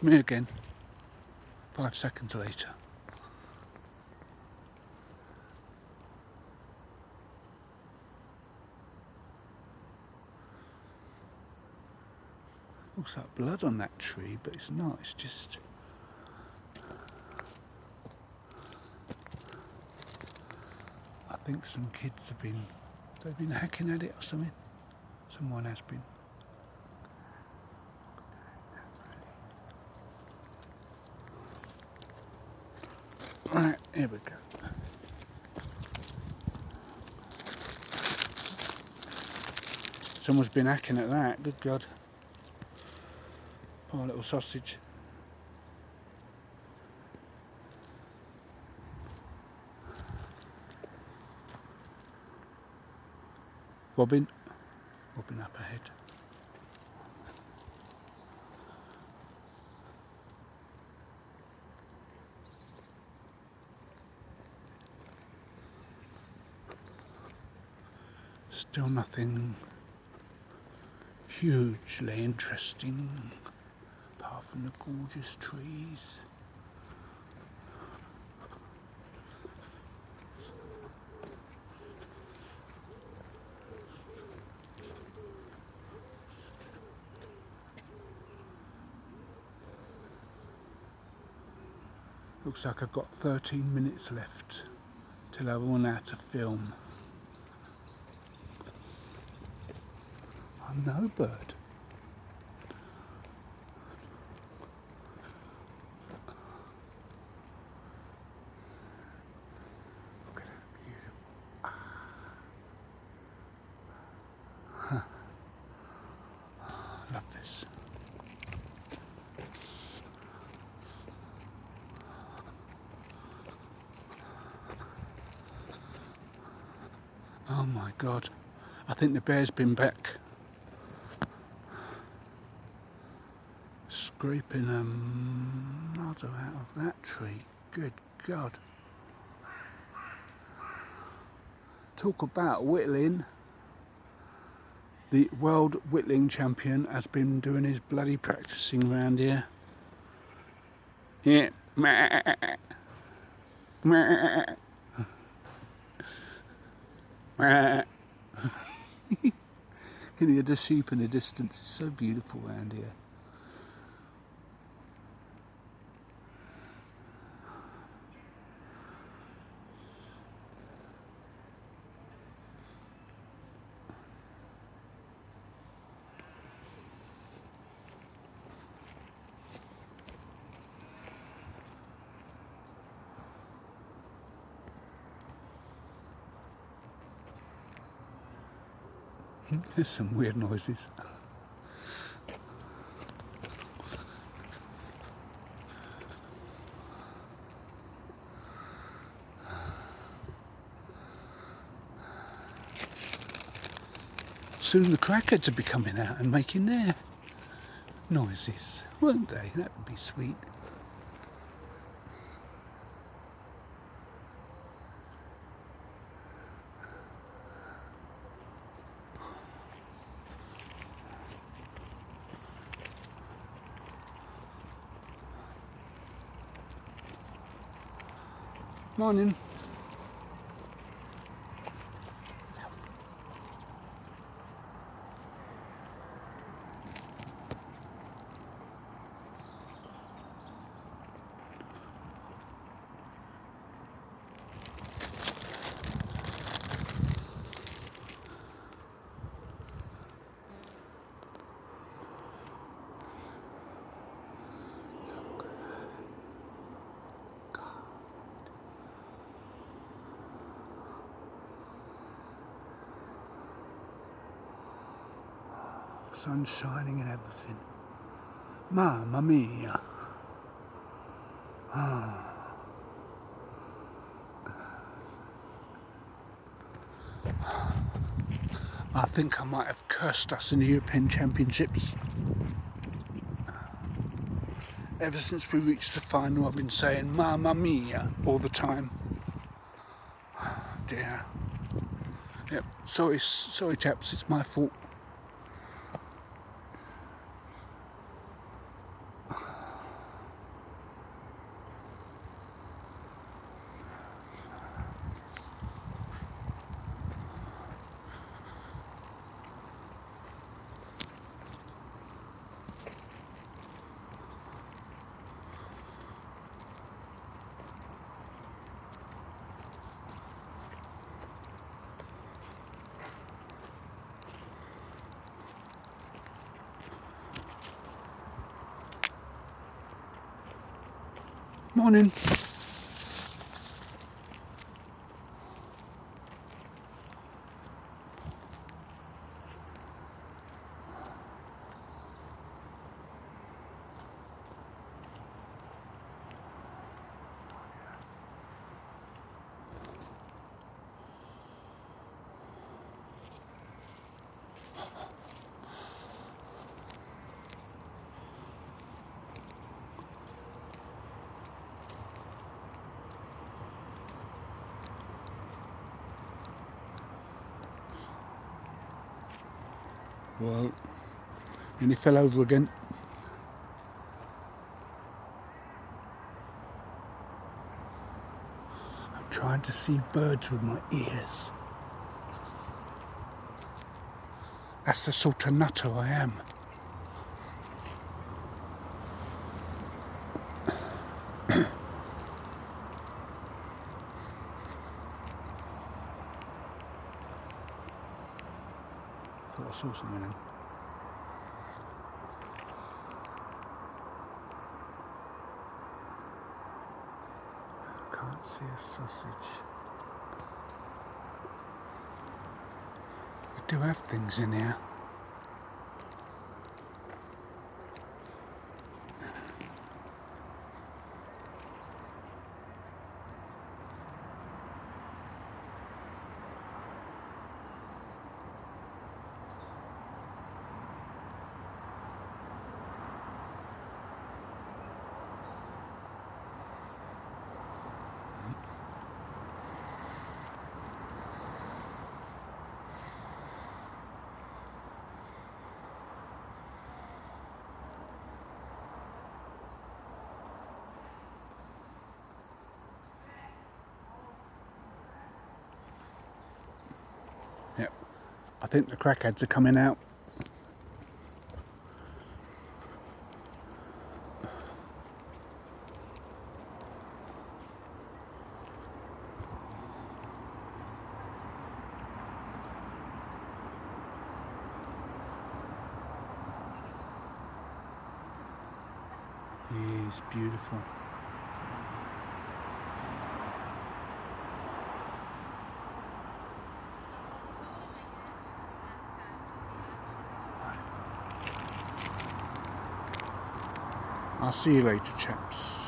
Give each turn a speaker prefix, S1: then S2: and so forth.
S1: me again. 5 seconds later. Looks like blood on that tree, but it's not, it's just... I think some kids they've been hacking at it or something. Someone has been. Right, here we go. Someone's been hacking at that, good God. Poor little sausage. Bobbing up ahead. Still nothing hugely interesting apart from the gorgeous trees. Looks like I've got 13 minutes left till I run out of film. I'm no bird. Look at that beautiful. Love this. Oh my God, I think the bear's been back. Scraping a mother out of that tree. Good God. Talk about whittling. The world whittling champion has been doing his bloody practicing around here. Yeah. Can you hear the sheep in the distance? It's so beautiful around here. There's some weird noises. Soon the crackheads will be coming out and making their noises, won't they? That would be sweet. Morning. Sun shining and everything. Mamma mia. Ah. I think I might have cursed us in the European Championships. Ever since we reached the final, I've been saying Mamma mia all the time. Dear. Yep. Sorry chaps, it's my fault. Morning. Well, and he fell over again. I'm trying to see birds with my ears. That's the sort of nutter I am. Thought I saw something then. Can't see a sausage. We do have things in here. Yep. I think the crackheads are coming out. It's beautiful. I'll see you later, chaps.